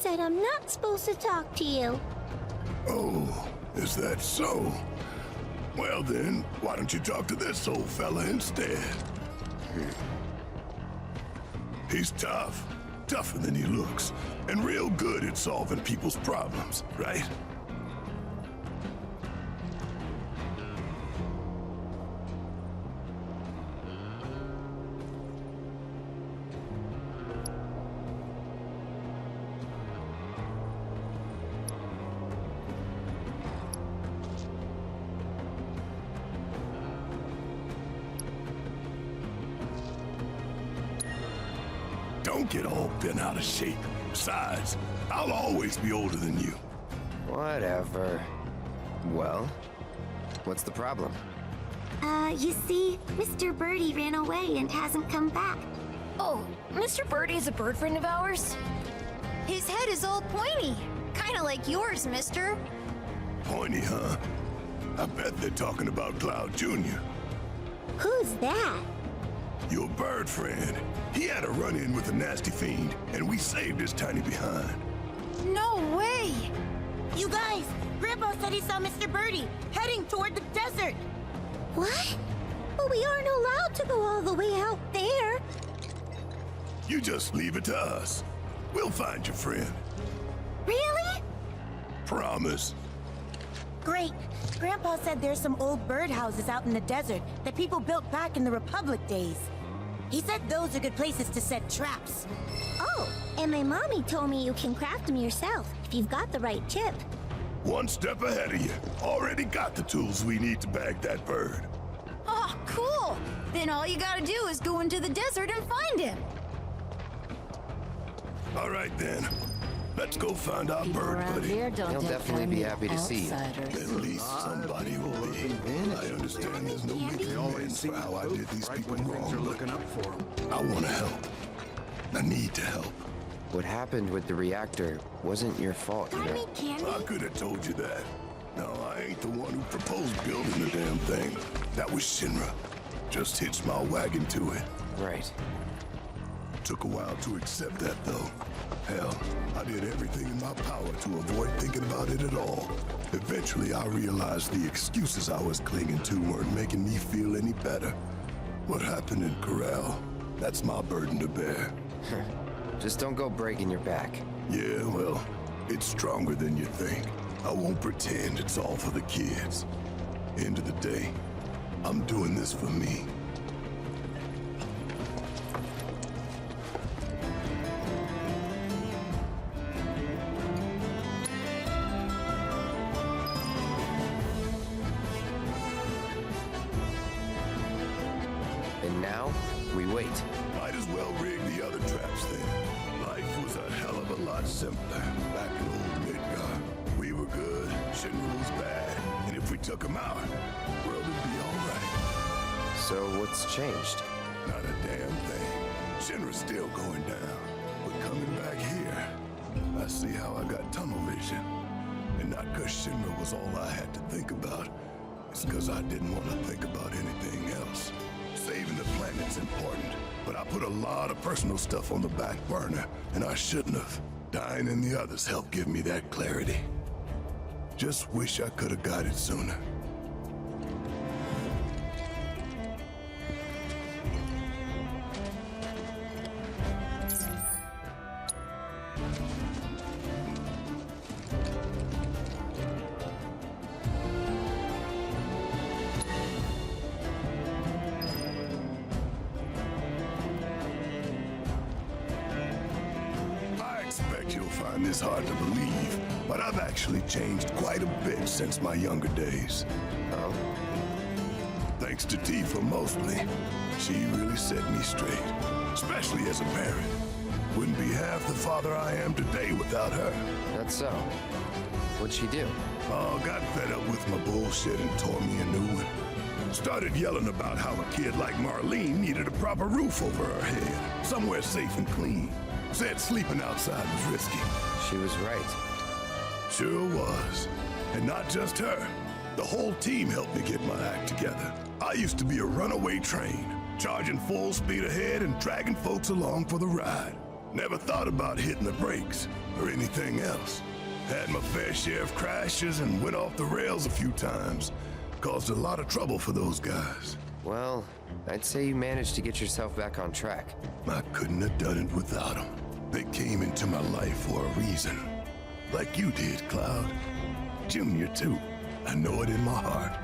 said I'm not supposed to talk to you. Oh, is that so? Well then, why don't you talk to this old fella instead? He's tough. Tougher than he looks. And real good at solving people's problems, right? Don't get all bent out of shape. Besides, I'll always be older than you. Whatever. Well, what's the problem? You see, Mr. Birdie ran away and hasn't come back. Oh, Mr. Birdie is a bird friend of ours? His head is all pointy. Kinda like yours, mister. Pointy, huh? I bet they're talking about Cloud Jr. Who's that? Your bird friend. He had a run-in with a nasty fiend, and we saved his tiny behind. No way! You guys, Grandpa said he saw Mr. Birdie heading toward the desert. What? But we aren't allowed to go all the way out there. You just leave it to us. We'll find your friend. Really? Promise. Great. Grandpa said there's some old birdhouses out in the desert that people built back in the Republic days. He said those are good places to set traps. Oh, and my mommy told me you can craft them yourself if you've got the right chip. One step ahead of you. Already got the tools we need to bag that bird. Oh, cool! Then all you gotta do is go into the desert and find him. All right then. Let's go find our bird buddy. Here He'll don't definitely be happy to see you. At least somebody will be. I understand there's no recompense for how I did these people wrong, but I want to help. I need to help. What happened with the reactor wasn't your fault, you know? I could have told you that. No, I ain't the one who proposed building the damn thing. That was Shinra. Just hitched my wagon to it. Right. Took a while to accept that, though. Hell, I did everything in my power to avoid thinking about it at all. Eventually, I realized the excuses I was clinging to weren't making me feel any better. What happened in Corral, that's my burden to bear. Just don't go breaking your back. Yeah, well, it's stronger than you think. I won't pretend it's all for the kids. End of the day, I'm doing this for me. And now, we wait. Might as well rig the other traps then. Life was a hell of a lot simpler back in old Midgar. We were good, Shinra was bad, and if we took them out, the world would be all right. So what's changed? Not a damn thing. Shinra's still going down. But coming back here, I see how I got tunnel vision. And not because Shinra was all I had to think about. It's because I didn't want to think about anything else. Saving the planet's important, but I put a lot of personal stuff on the back burner, and I shouldn't have. Dying and the others helped give me that clarity. Just wish I could have got it sooner. It's hard to believe, but I've actually changed quite a bit since my younger days. Oh? Thanks to Tifa mostly. She really set me straight, especially as a parent. Wouldn't be half the father I am today without her. That's so. What'd she do? Oh, got fed up with my bullshit and tore me a new one. Started yelling about how a kid like Marlene needed a proper roof over her head, somewhere safe and clean. Said sleeping outside was risky. She was right. Sure was. And not just her. The whole team helped me get my act together. I used to be a runaway train, charging full speed ahead and dragging folks along for the ride. Never thought about hitting the brakes. or anything else. Had my fair share of crashes and went off the rails a few times. Caused a lot of trouble for those guys. Well, I'd say you managed to get yourself back on track. I couldn't have done it without them. They came into my life for a reason. Like you did, Cloud. Junior, too. I know it in my heart.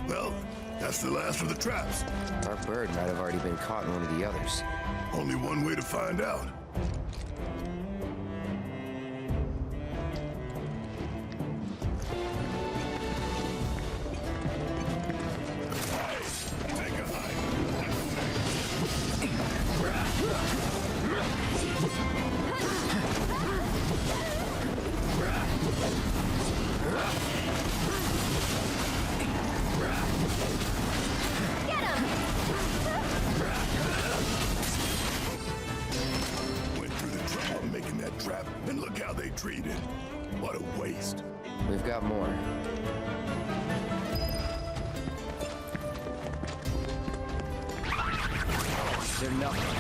Well, that's the last of the traps. Our bird might have already been caught in one of the others. Only one way to find out. Take a hike. Get him! Went through the trouble of making that trap, and look how they treat it. What a waste. We've got more. They're nothing.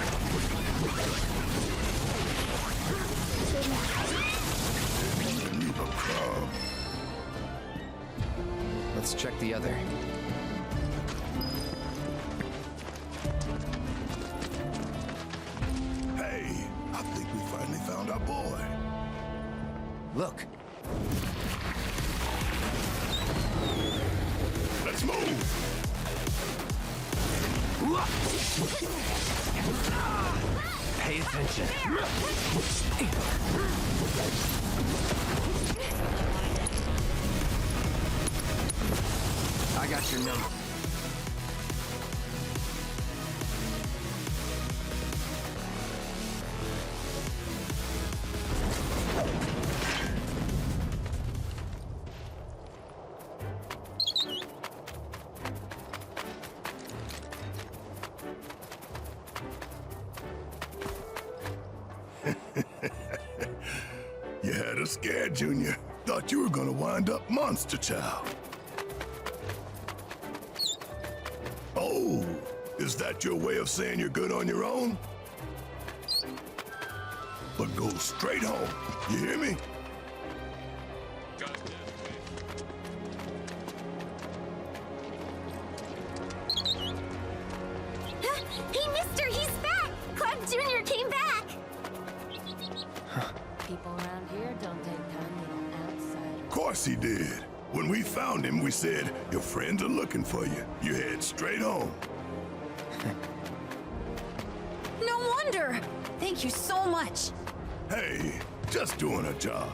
Leave a crumb. Let's check the other. Hey, I think we finally found our boy. Look. Let's move. Pay attention. I got your number. You had us scared, Junior. Thought you were gonna wind up Monster Child. Oh, is that your way of saying you're good on your own? But go straight home, you hear me? Hey, mister, he's back! Cloud Jr. came back! People around here don't take kindly to outsiders. Of course he did. When we found him, we said, your friends are looking for you. You head straight home. No wonder! Thank you so much. Hey, just doing a job.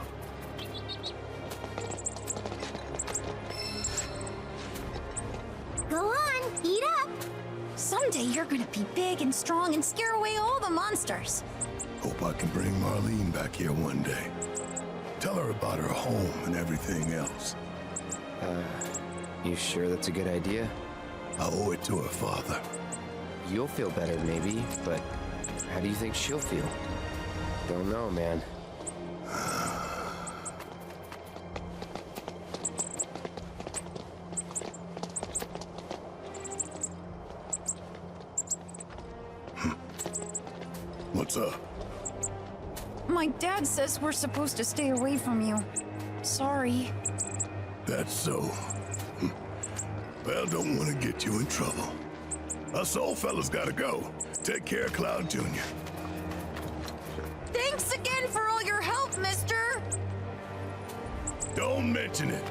Go on, eat up! Someday you're gonna be big and strong and scare away all the monsters. Hope I can bring Marlene back here one day. Tell her about her home and everything else. You sure that's a good idea? I owe it to her father. You'll feel better, maybe, but how do you think she'll feel? Don't know, man. What's up? My dad says we're supposed to stay away from you. Sorry. That's so. Well, don't want to get you in trouble. Us old fellas gotta go. Take care, Cloud Jr. Thanks again for all your help, mister! Don't mention it.